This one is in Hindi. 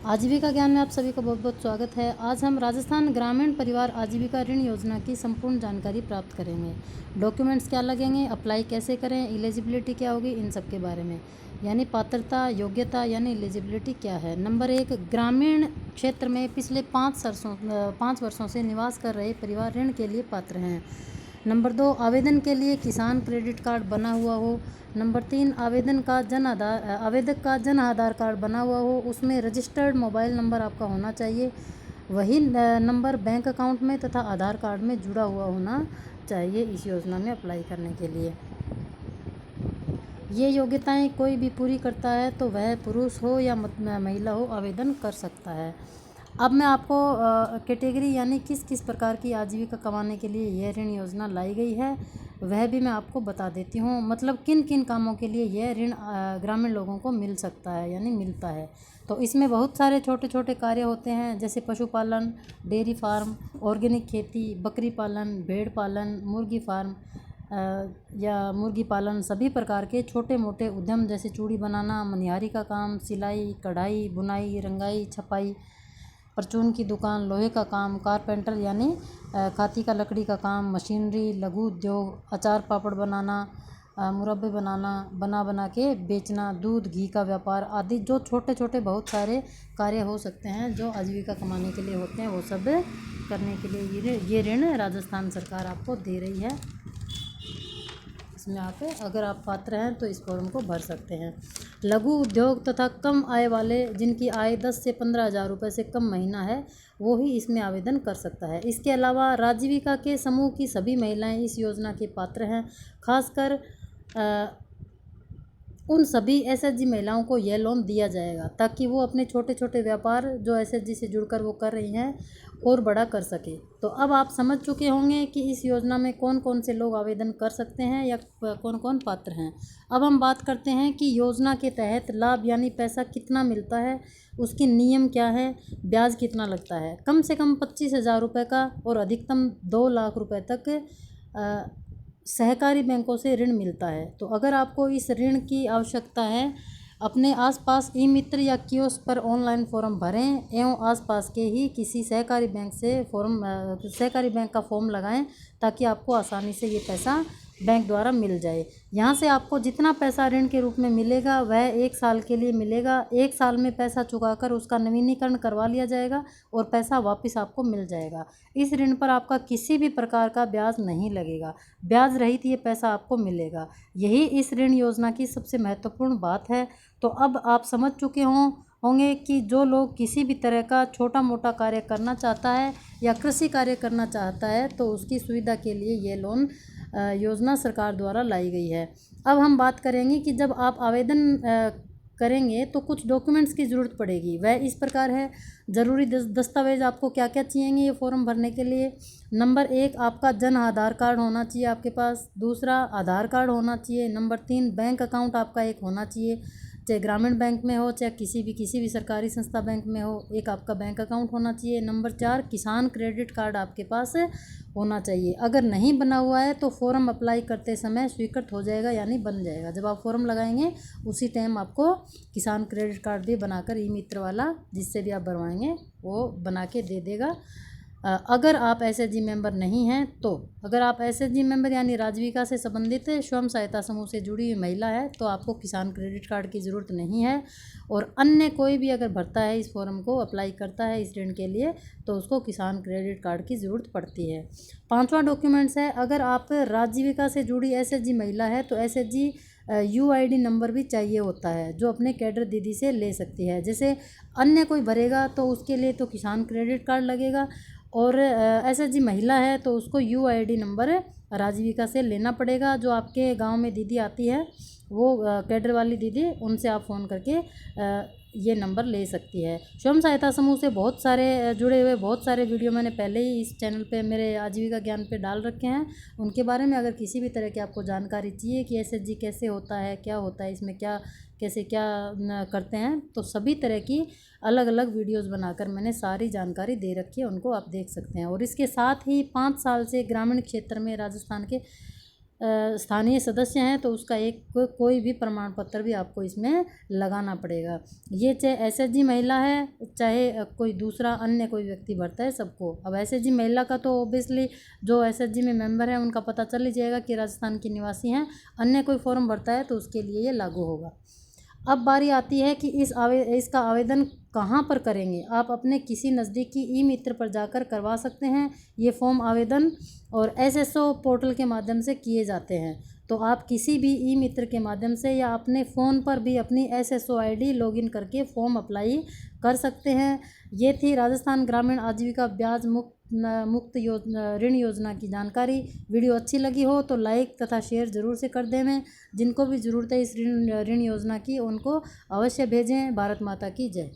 आजीविका ज्ञान में आप सभी का बहुत बहुत स्वागत है। आज हम राजस्थान ग्रामीण परिवार आजीविका ऋण योजना की संपूर्ण जानकारी प्राप्त करेंगे। डॉक्यूमेंट्स क्या लगेंगे, अप्लाई कैसे करें, एलिजिबिलिटी क्या होगी, इन सब के बारे में। यानी पात्रता, योग्यता यानी एलिजिबिलिटी क्या है। नंबर 1, ग्रामीण क्षेत्र में पिछले 5 वर्षों से निवास कर रहे परिवार ऋण के लिए पात्र हैं। नंबर 2, आवेदन के लिए किसान क्रेडिट कार्ड बना हुआ हो। नंबर 3, आवेदक का जन आधार कार्ड बना हुआ हो, उसमें रजिस्टर्ड मोबाइल नंबर आपका होना चाहिए। वही नंबर बैंक अकाउंट में तथा आधार कार्ड में जुड़ा हुआ होना चाहिए इस योजना में अप्लाई करने के लिए। ये योग्यताएं कोई भी पूरी करता है तो वह पुरुष हो या महिला हो आवेदन कर सकता है। अब मैं आपको कैटेगरी यानी किस किस प्रकार की आजीविका कमाने के लिए यह ऋण योजना लाई गई है वह भी मैं आपको बता देती हूँ। मतलब किन किन कामों के लिए यह ऋण ग्रामीण लोगों को मिल सकता है यानी मिलता है। तो इसमें बहुत सारे छोटे छोटे कार्य होते हैं, जैसे पशुपालन, डेयरी फार्म, ऑर्गेनिक खेती, बकरी पालन, भेड़ पालन, मुर्गी फार्म या मुर्गी पालन, सभी प्रकार के छोटे मोटे उद्यम जैसे चूड़ी बनाना, मनिहारी का काम, सिलाई, कढ़ाई, बुनाई, रंगाई, छपाई, परचून की दुकान, लोहे का काम, कारपेंटर यानी खाती का लकड़ी का काम, मशीनरी, लघु उद्योग, अचार पापड़ बनाना, मुरब्बे बनाना, बना के बेचना, दूध घी का व्यापार आदि जो छोटे छोटे बहुत सारे कार्य हो सकते हैं जो आजीविका कमाने के लिए होते हैं, वो सब करने के लिए ये ऋण राजस्थान सरकार आपको दे रही है। इसमें अगर आप पात्र हैं तो इस फॉर्म को भर सकते हैं। लघु उद्योग तथा कम आय वाले, जिनकी आय 10 से 15 हज़ार रुपये से कम महीना है, वो ही इसमें आवेदन कर सकता है। इसके अलावा आजीविका के समूह की सभी महिलाएं इस योजना के पात्र हैं। खासकर उन सभी एसएचजी महिलाओं को यह लोन दिया जाएगा ताकि वो अपने छोटे छोटे व्यापार जो एसएचजी से जुड़कर वो कर रही हैं और बड़ा कर सके। तो अब आप समझ चुके होंगे कि इस योजना में कौन कौन से लोग आवेदन कर सकते हैं या कौन कौन पात्र हैं। अब हम बात करते हैं कि योजना के तहत लाभ यानी पैसा कितना मिलता है, उसके नियम क्या है, ब्याज कितना लगता है। कम से कम 25,000 रुपये का और अधिकतम 2 लाख रुपये तक सहकारी बैंकों से ऋण मिलता है। तो अगर आपको इस ऋण की आवश्यकता है, अपने आसपास ई मित्र या कियोस्क पर ऑनलाइन फॉर्म भरें एवं आसपास के ही किसी सहकारी बैंक का फॉर्म लगाएं ताकि आपको आसानी से ये पैसा बैंक द्वारा मिल जाए। यहाँ से आपको जितना पैसा ऋण के रूप में मिलेगा वह 1 साल के लिए मिलेगा। 1 साल में पैसा चुकाकर उसका नवीनीकरण करवा लिया जाएगा और पैसा वापस आपको मिल जाएगा। इस ऋण पर आपका किसी भी प्रकार का ब्याज नहीं लगेगा, ब्याज रहित ये पैसा आपको मिलेगा। यही इस ऋण योजना की सबसे महत्वपूर्ण बात है। तो अब आप समझ चुके होंगे कि जो लोग किसी भी तरह का छोटा मोटा कार्य करना चाहता है या कृषि कार्य करना चाहता है तो उसकी सुविधा के लिए ये लोन योजना सरकार द्वारा लाई गई है। अब हम बात करेंगे कि जब आप आवेदन करेंगे तो कुछ डॉक्यूमेंट्स की ज़रूरत पड़ेगी। वह इस प्रकार है। ज़रूरी दस्तावेज़ आपको क्या क्या चाहिए ये फॉर्म भरने के लिए। नंबर 1, आपका जन आधार कार्ड होना चाहिए आपके पास। दूसरा, आधार कार्ड होना चाहिए। नंबर 3, बैंक अकाउंट आपका एक होना चाहिए, चाहे ग्रामीण बैंक में हो चाहे किसी भी सरकारी संस्था बैंक में हो, एक आपका बैंक अकाउंट होना चाहिए। नंबर 4, किसान क्रेडिट कार्ड आपके पास होना चाहिए। अगर नहीं बना हुआ है तो फॉर्म अप्लाई करते समय स्वीकृत हो जाएगा यानी बन जाएगा। जब आप फॉर्म लगाएंगे उसी टाइम आपको किसान क्रेडिट कार्ड भी बनाकर ई मित्र वाला जिससे भी आप भरवाएंगे वो बना के दे देगा। अगर आप एसएचजी मेंबर नहीं हैं तो, अगर आप एसएचजी मेंबर यानी आजीविका से संबंधित स्वयं सहायता समूह से जुड़ी हुई महिला है तो आपको किसान क्रेडिट कार्ड की ज़रूरत नहीं है। और अन्य कोई भी अगर भरता है इस फॉर्म को, अप्लाई करता है इस ऋण के लिए, तो उसको किसान क्रेडिट कार्ड की ज़रूरत पड़ती है। 5वां डॉक्यूमेंट्स है, अगर आप आजीविका से जुड़ी एसएचजी महिला है तो एसएचजी यूआईडी नंबर भी चाहिए होता है जो अपने कैडर दीदी से ले सकती है। जैसे अन्य कोई भरेगा तो उसके लिए तो किसान क्रेडिट कार्ड लगेगा और एसएचजी महिला है तो उसको यूआईडी नंबर आजीविका से लेना पड़ेगा। जो आपके गांव में दीदी आती है वो कैडर वाली दीदी, उनसे आप फ़ोन करके ये नंबर ले सकती है। स्वयं सहायता समूह से बहुत सारे जुड़े हुए बहुत सारे वीडियो मैंने पहले ही इस चैनल पे मेरे आजीविका ज्ञान पे डाल रखे हैं। उनके बारे में अगर किसी भी तरह की आपको जानकारी चाहिए कि एसएचजी कैसे होता है, क्या होता है इसमें, कैसे करते हैं, तो सभी तरह की अलग अलग वीडियोस बनाकर मैंने सारी जानकारी दे रखी है, उनको आप देख सकते हैं। और इसके साथ ही 5 साल से ग्रामीण क्षेत्र में राजस्थान के स्थानीय सदस्य हैं तो उसका एक कोई भी प्रमाण पत्र भी आपको इसमें लगाना पड़ेगा। ये चाहे एसएचजी महिला है, चाहे कोई दूसरा अन्य कोई व्यक्ति भरता है, सबको। अब एसएचजी महिला का तो ऑब्वियसली जो एसएचजी में मेंबर है उनका पता चल ही जाएगा कि राजस्थान की निवासी हैं। अन्य कोई फॉर्म भरता है तो उसके लिए ये लागू होगा। अब बारी आती है कि इसका आवेदन कहाँ पर करेंगे। आप अपने किसी नज़दीकी ई मित्र पर जाकर करवा सकते हैं ये फॉर्म आवेदन, और एसएसओ पोर्टल के माध्यम से किए जाते हैं। तो आप किसी भी ई मित्र के माध्यम से या अपने फ़ोन पर भी अपनी एसएसओ आईडी लॉगिन करके फॉर्म अप्लाई कर सकते हैं। ये थी राजस्थान ग्रामीण आजीविका ब्याज मुक्त ऋण योजना की जानकारी। वीडियो अच्छी लगी हो तो लाइक तथा शेयर ज़रूर से कर देवें। जिनको भी ज़रूरत है इस ऋण योजना की उनको अवश्य भेजें। भारत माता की जय।